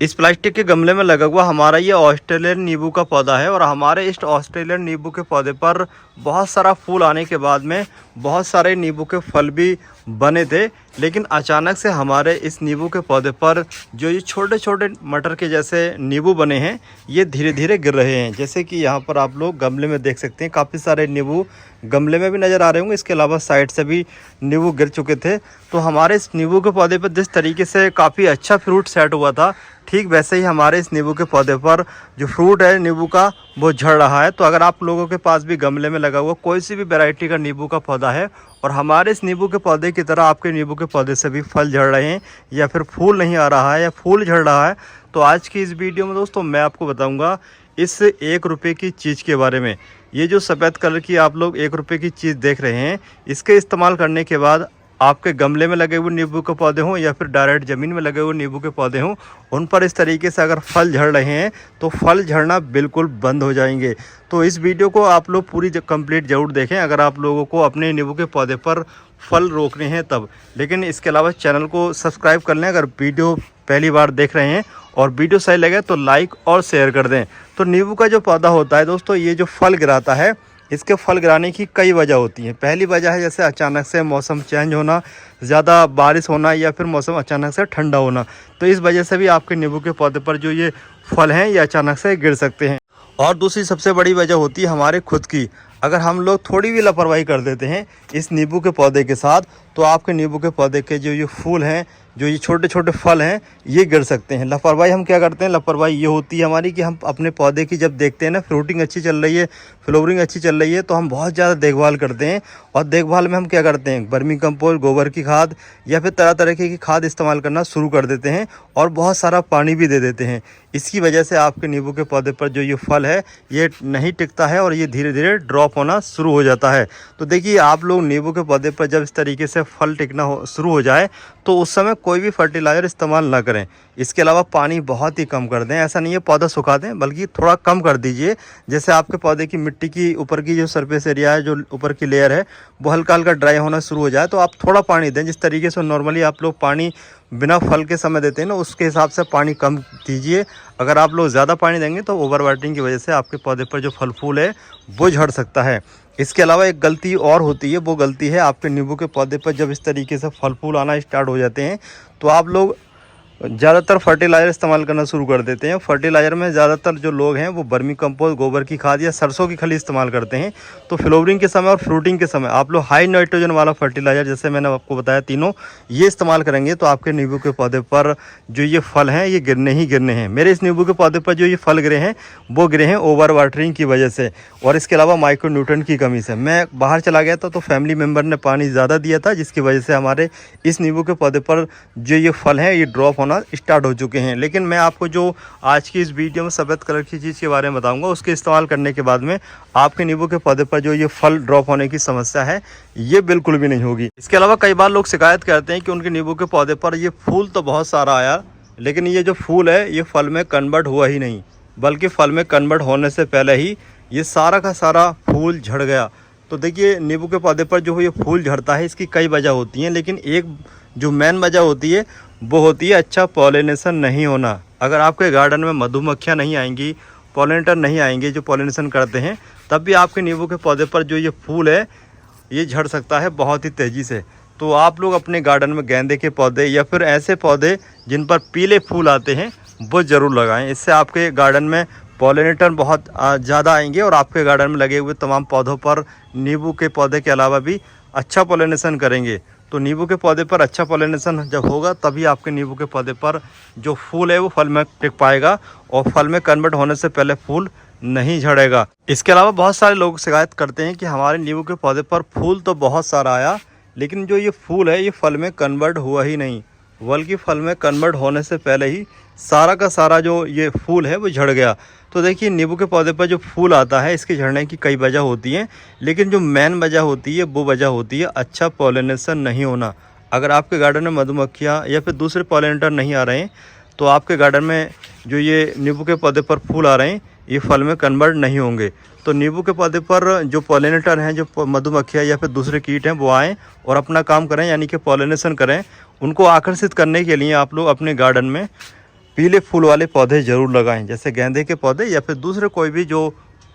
इस प्लास्टिक के गमले में लगा हुआ हमारा ये ऑस्ट्रेलियन नींबू का पौधा है और हमारे इस ऑस्ट्रेलियन नींबू के पौधे पर बहुत सारा फूल आने के बाद में बहुत सारे नींबू के फल भी बने थे। लेकिन अचानक से हमारे इस नींबू के पौधे पर जो ये छोटे छोटे मटर के जैसे नींबू बने हैं ये धीरे धीरे गिर रहे हैं। जैसे कि यहाँ पर आप लोग गमले में देख सकते हैं, काफ़ी सारे नींबू गमले में भी नज़र आ रहे होंगे। इसके अलावा साइड से भी नींबू गिर चुके थे। तो हमारे इस नींबू के पौधे पर जिस तरीके से काफ़ी अच्छा फ्रूट सेट हुआ था, ठीक वैसे ही हमारे इस नींबू के पौधे पर जो फ्रूट है नींबू का वो झड़ रहा है। तो अगर आप लोगों के पास भी गमले में लगा हुआ कोई सी भी वैरायटी का नींबू का पौधा है और हमारे इस नींबू के पौधे की तरह आपके नींबू के पौधे से भी फल झड़ रहे हैं या फिर फूल नहीं आ रहा है या फूल झड़ रहा है, तो आज की इस वीडियो में दोस्तों मैं आपको बताऊंगा इस 1 रुपये की चीज़ के बारे में। ये जो सफ़ेद कलर की आप लोग 1 रुपये की चीज़ देख रहे हैं, इसके इस्तेमाल करने के बाद आपके गमले में लगे हुए नींबू के पौधे हों या फिर डायरेक्ट ज़मीन में लगे हुए नींबू के पौधे हों, उन पर इस तरीके से अगर फल झड़ रहे हैं तो फल झड़ना बिल्कुल बंद हो जाएंगे। तो इस वीडियो को आप लोग पूरी कंप्लीट ज़रूर देखें अगर आप लोगों को अपने नींबू के पौधे पर फल रोकने हैं तब। लेकिन इसके अलावा चैनल को सब्सक्राइब कर लें अगर वीडियो पहली बार देख रहे हैं, और वीडियो सही लगे तो लाइक और शेयर कर दें। तो नींबू का जो पौधा होता है दोस्तों, ये जो फल गिराता है, इसके फल गिराने की कई वजह होती हैं। पहली वजह है जैसे अचानक से मौसम चेंज होना, ज़्यादा बारिश होना या फिर मौसम अचानक से ठंडा होना। तो इस वजह से भी आपके नींबू के पौधे पर जो ये फल हैं ये अचानक से गिर सकते हैं। और दूसरी सबसे बड़ी वजह होती है हमारे खुद की। अगर हम लोग थोड़ी भी लापरवाही कर देते हैं इस नींबू के पौधे के साथ, तो आपके नींबू के पौधे के जो ये फूल हैं, जो ये छोटे छोटे फल हैं, ये गिर सकते हैं। लापरवाही हम क्या करते हैं, लापरवाही ये होती है हमारी कि हम अपने पौधे की जब देखते हैं ना फ्रूटिंग अच्छी चल रही है, फ्लोवरिंग अच्छी चल रही है, तो हम बहुत ज़्यादा देखभाल करते हैं। और देखभाल में हम क्या करते हैं, वर्मी कंपोस्ट, गोबर की खाद या फिर तरह तरह की खाद इस्तेमाल करना शुरू कर देते हैं और बहुत सारा पानी भी दे देते हैं। इसकी वजह से आपके नींबू के पौधे पर जो ये फल है ये नहीं टिकता है और ये धीरे धीरे ड्रॉप होना शुरू हो जाता है। तो देखिए, आप लोग नींबू के पौधे पर जब इस तरीके से फल टिकना शुरू हो जाए तो उस समय कोई भी फर्टिलाइज़र इस्तेमाल ना करें। इसके अलावा पानी बहुत ही कम कर दें। ऐसा नहीं है पौधा सुखा दें, बल्कि थोड़ा कम कर दीजिए। जैसे आपके पौधे की मिट्टी की ऊपर की जो सरफेस एरिया है, जो ऊपर की लेयर है, वो हल्का हल्का ड्राई होना शुरू हो जाए तो आप थोड़ा पानी दें। जिस तरीके से नॉर्मली आप लोग पानी बिना फल के समय देते हैं ना, उसके हिसाब से पानी कम दीजिए। अगर आप लोग ज़्यादा पानी देंगे तो ओवर वाटरिंग की वजह से आपके पौधे पर जो फल फूल है वो झड़ सकता है। इसके अलावा एक गलती और होती है, वो गलती है आपके नींबू के पौधे पर जब इस तरीके से फल फूल आना स्टार्ट हो जाते हैं तो आप लोग ज़्यादातर फर्टिलाइज़र इस्तेमाल करना शुरू कर देते हैं। फर्टिलाइज़र में ज़्यादातर जो लोग हैं वो वर्मी कंपोस्ट, गोबर की खाद या सरसों की खली इस्तेमाल करते हैं। तो फ्लोवरिंग के समय और फ्रूटिंग के समय आप लोग हाई नाइट्रोजन वाला फर्टिलाइज़र, जैसे मैंने आपको बताया तीनों, ये इस्तेमाल करेंगे तो आपके नींबू के पौधे पर जो ये फल हैं ये गिरने ही गिरने हैं। मेरे इस नींबू के पौधे पर जो ये फल गिरे हैं वो गिरे हैं ओवर वाटरिंग की वजह से और इसके अलावा माइक्रो न्यूट्रिएंट की कमी से। मैं बाहर चला गया था तो फैमिली मेम्बर ने पानी ज़्यादा दिया था, जिसकी वजह से हमारे इस नींबू के पौधे पर जो ये फल हैं ये ड्रॉप होना स्टार्ट हो चुके हैं। लेकिन मैं आपको जो आज की इस वीडियो में सफ़ेद कलर की चीज़ के बारे में बताऊंगा, उसके इस्तेमाल करने के बाद में आपके नींबू के पौधे पर जो ये फल ड्रॉप होने की समस्या है ये बिल्कुल भी नहीं होगी। इसके अलावा कई बार लोग शिकायत करते हैं कि उनके नींबू के पौधे पर ये फूल तो बहुत सारा आया, लेकिन ये जो फूल है ये फल में कन्वर्ट हुआ ही नहीं, बल्कि फल में कन्वर्ट होने से पहले ही ये सारा का सारा फूल झड़ गया। तो देखिए, नींबू के पौधे पर जो ये फूल झड़ता है इसकी कई वजह होती हैं, लेकिन एक जो मेन वजह होती है वो होती है अच्छा पॉलिनेशन नहीं होना। अगर आपके गार्डन में मधुमक्खियाँ नहीं आएंगी, पॉलिनेटर नहीं आएंगे जो पॉलिनेशन करते हैं, तब भी आपके नींबू के पौधे पर जो ये फूल है ये झड़ सकता है बहुत ही तेज़ी से। तो आप लोग अपने गार्डन में गेंदे के पौधे या फिर ऐसे पौधे जिन पर पीले फूल आते हैं वो ज़रूर लगाएं। इससे आपके गार्डन में पॉलिनेटर बहुत ज़्यादा आएंगे और आपके गार्डन में लगे हुए तमाम पौधों पर नींबू के पौधे के अलावा भी अच्छा पॉलिनेशन करेंगे। तो नींबू के पौधे पर अच्छा पॉलिनेशन जब होगा तभी आपके नींबू के पौधे पर जो फूल है वो फल में टिक पाएगा और फल में कन्वर्ट होने से पहले फूल नहीं झड़ेगा। इसके अलावा बहुत सारे लोग शिकायत करते हैं कि हमारे नींबू के पौधे पर फूल तो बहुत सारा आया, लेकिन जो ये फूल है ये फल में कन्वर्ट हुआ ही नहीं, बल्कि फल में कन्वर्ट होने से पहले ही सारा का सारा जो ये फूल है वो झड़ गया। तो देखिए, नींबू के पौधे पर जो फूल आता है इसके झड़ने की कई वजह होती हैं, लेकिन जो मेन वजह होती है वो वजह होती है अच्छा पॉलिनेशन नहीं होना। अगर आपके गार्डन में मधुमक्खियाँ या फिर दूसरे पॉलिनेटर नहीं आ रहे हैं तो आपके गार्डन में जो ये नींबू के पौधे पर फूल आ रहे हैं ये फल में कन्वर्ट नहीं होंगे। तो नींबू के पौधे पर जो पॉलिनेटर हैं, जो मधुमक्खियाँ या फिर दूसरे कीट हैं, वो आएँ और अपना काम करें, यानी कि पॉलिनेशन करें। उनको आकर्षित करने के लिए आप लोग अपने गार्डन में पीले फूल वाले पौधे ज़रूर लगाएं, जैसे गेंदे के पौधे या फिर दूसरे कोई भी जो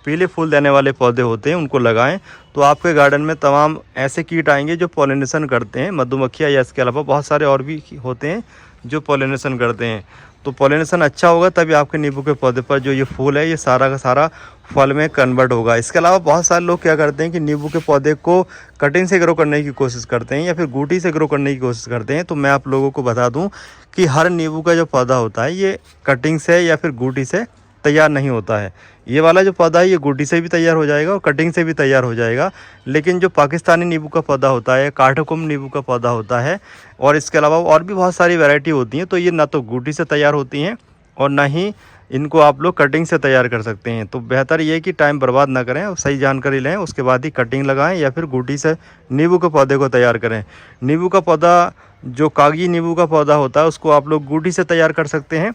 पीले फूल देने वाले पौधे होते हैं उनको लगाएं। तो आपके गार्डन में तमाम ऐसे कीट आएंगे जो पॉलिनेशन करते हैं, मधुमक्खियाँ या इसके अलावा बहुत सारे और भी होते हैं जो पॉलिनेशन करते हैं। तो पॉलिनेशन अच्छा होगा तभी आपके नींबू के पौधे पर जो ये फूल है ये सारा का सारा फल में कन्वर्ट होगा। इसके अलावा बहुत सारे लोग क्या करते हैं कि नींबू के पौधे को कटिंग से ग्रो करने की कोशिश करते हैं या फिर गूटी से ग्रो करने की कोशिश करते हैं। तो मैं आप लोगों को बता दूं कि हर नींबू का जो पौधा होता है ये कटिंग से या फिर गूटी से तैयार नहीं होता है। ये वाला जो पौधा है ये गूटी से भी तैयार हो जाएगा और कटिंग से भी तैयार हो जाएगा। लेकिन जो पाकिस्तानी नींबू का पौधा होता है, काठकुम नींबू का पौधा होता है और इसके अलावा और भी बहुत सारी वैरायटी होती हैं, तो ये ना तो गूटी से तैयार होती हैं और ना ही इनको आप लोग कटिंग से तैयार कर सकते हैं। तो बेहतर ये है कि टाइम बर्बाद ना करें और सही जानकारी लें, उसके बाद ही कटिंग लगाएं या फिर गूटी से नींबू के पौधे को तैयार करें। नींबू का पौधा जो कागजी नींबू का पौधा होता है उसको आप लोग गूटी से तैयार कर सकते हैं।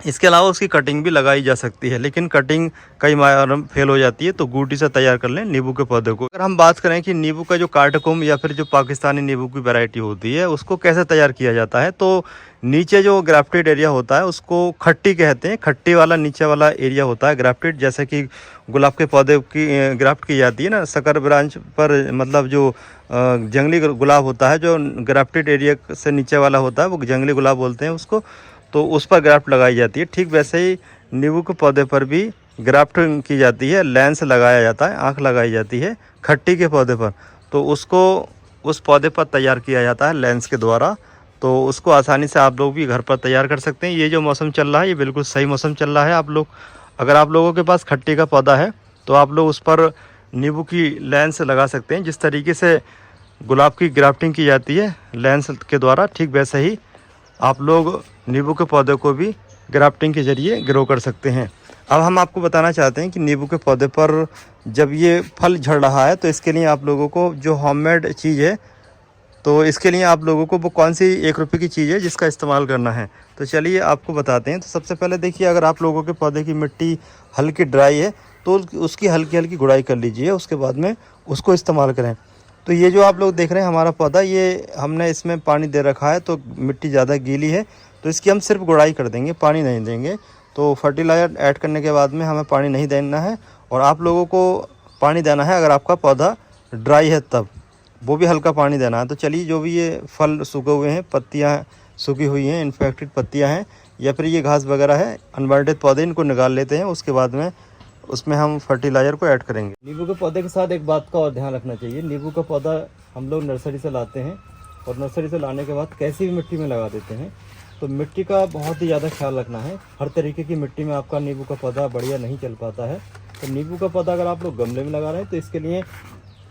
इसके अलावा उसकी कटिंग भी लगाई जा सकती है, लेकिन कटिंग कई बार फेल हो जाती है, तो गूटी से तैयार कर लें नींबू के पौधे को। अगर हम बात करें कि नींबू का जो काठकुम या फिर जो पाकिस्तानी नींबू की वैरायटी होती है उसको कैसे तैयार किया जाता है, तो नीचे जो ग्राफ्टेड एरिया होता है उसको खट्टी कहते हैं। खट्टी वाला नीचे वाला एरिया होता है ग्राफ्टेड, जैसे कि गुलाब के पौधे की ग्राफ्ट की जाती है ना शक्कर ब्रांच पर, मतलब जो जंगली गुलाब होता है जो ग्राफ्टेड एरिया से नीचे वाला होता है वो जंगली गुलाब बोलते हैं उसको, तो उस पर ग्राफ्ट लगाई जाती है। ठीक वैसे ही नींबू के पौधे पर भी ग्राफ्ट की जाती है, लेंस लगाया जाता है, आँख लगाई जाती है खट्टी के पौधे पर, तो उसको उस पौधे पर तैयार किया जाता है लेंस के द्वारा। तो उसको आसानी से आप लोग भी घर पर तैयार कर सकते हैं। ये जो मौसम चल रहा है ये बिल्कुल सही मौसम चल रहा है। आप लोग अगर आप लोगों के पास खट्टी का पौधा है तो आप लोग उस पर नींबू की लेंस लगा सकते हैं। जिस तरीके से गुलाब की ग्राफ्टिंग की जाती है लेंस के द्वारा, ठीक वैसे ही आप लोग नींबू के पौधे को भी ग्राफ्टिंग के ज़रिए ग्रो कर सकते हैं। अब हम आपको बताना चाहते हैं कि नींबू के पौधे पर जब ये फल झड़ रहा है तो इसके लिए आप लोगों को जो होममेड चीज़ है, तो इसके लिए आप लोगों को वो कौन सी 1 रुपये की चीज़ है जिसका इस्तेमाल करना है, तो चलिए आपको बताते हैं। तो सबसे पहले देखिए, अगर आप लोगों के पौधे की मिट्टी हल्की ड्राई है तो उसकी हल्की हल्की गुड़ाई कर लीजिए, उसके बाद में उसको इस्तेमाल करें। तो ये जो आप लोग देख रहे हैं हमारा पौधा, ये हमने इसमें पानी दे रखा है तो मिट्टी ज़्यादा गीली है, तो इसकी हम सिर्फ गुड़ाई कर देंगे, पानी नहीं देंगे। तो फर्टिलाइज़र ऐड करने के बाद में हमें पानी नहीं देना है और आप लोगों को पानी देना है अगर आपका पौधा ड्राई है तब, वो भी हल्का पानी देना है। तो चलिए, जो भी ये फल सूखे हुए हैं, पत्तियाँ सूखी हुई हैं, इन्फेक्टेड पत्तियाँ हैं या फिर ये घास वगैरह है, अनवांटेड पौधे, इनको निकाल लेते हैं। उसके बाद में उसमें हम फर्टिलाइज़र को ऐड करेंगे। नींबू के पौधे के साथ एक बात का और ध्यान रखना चाहिए, नींबू का पौधा हम लोग नर्सरी से लाते हैं और नर्सरी से लाने के बाद कैसी भी मिट्टी में लगा देते हैं, तो मिट्टी का बहुत ही ज़्यादा ख्याल रखना है। हर तरीके की मिट्टी में आपका नींबू का पौधा बढ़िया नहीं चल पाता है। तो नींबू का पौधा अगर आप लोग गमले में लगा रहे हैं तो इसके लिए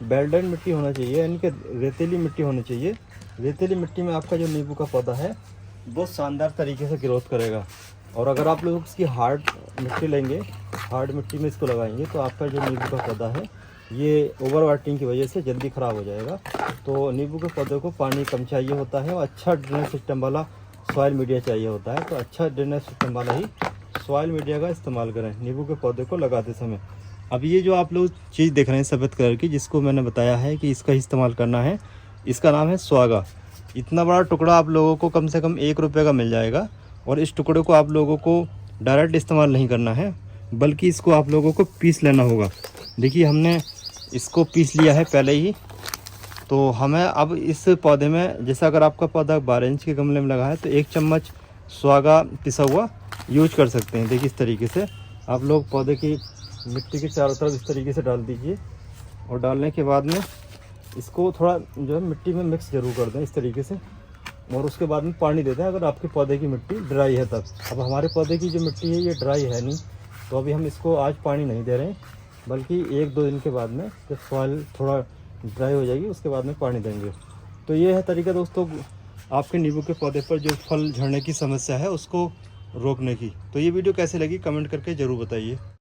बेल्डेड मिट्टी होना चाहिए, यानी कि रेतीली मिट्टी होनी चाहिए। रेतीली मिट्टी में आपका जो नींबू का पौधा है बहुत शानदार तरीके से ग्रोथ करेगा। और अगर आप लोग इसकी हार्ड मिट्टी लेंगे, हार्ड मिट्टी में इसको लगाएंगे, तो आपका जो नींबू का पौधा है ये ओवर वाटरिंग की वजह से जल्दी ख़राब हो जाएगा। तो नींबू के पौधे को पानी कम चाहिए होता है और अच्छा ड्रेनेज सिस्टम वाला सॉइल मीडिया चाहिए होता है। तो अच्छा ड्रेनेज सिस्टम वाला ही सॉइल मीडिया का इस्तेमाल करें नींबू के पौधे को लगाते समय। अब ये जो आप लोग चीज़ देख रहे हैं सफ़ेद कलर की, जिसको मैंने बताया है कि इसका इस्तेमाल करना है, इसका नाम है स्वागा। इतना बड़ा टुकड़ा आप लोगों को कम से कम 1 रुपये का मिल जाएगा। और इस टुकड़े को आप लोगों को डायरेक्ट इस्तेमाल नहीं करना है, बल्कि इसको आप लोगों को पीस लेना होगा। देखिए, हमने इसको पीस लिया है पहले ही। तो हमें अब इस पौधे में, जैसा अगर आपका पौधा 12 इंच के गमले में लगा है तो 1 चम्मच स्वागा पिसा हुआ यूज कर सकते हैं। देखिए, इस तरीके से आप लोग पौधे की मिट्टी के चारों तरफ इस तरीके से डाल दीजिए और डालने के बाद में इसको थोड़ा जो है मिट्टी में मिक्स ज़रूर कर दें इस तरीके से, और उसके बाद में पानी दे दें अगर आपके पौधे की मिट्टी ड्राई है तब। अब हमारे पौधे की जो मिट्टी है ये ड्राई है नहीं, तो अभी हम इसको आज पानी नहीं दे रहे हैं, बल्कि 1-2 दिन के बाद में जब सॉइल थोड़ा ड्राई हो जाएगी उसके बाद में पानी देंगे। तो ये है तरीका दोस्तों आपके नींबू के पौधे पर जो फल झड़ने की समस्या है उसको रोकने की। तो ये वीडियो कैसे लगी कमेंट करके ज़रूर बताइए।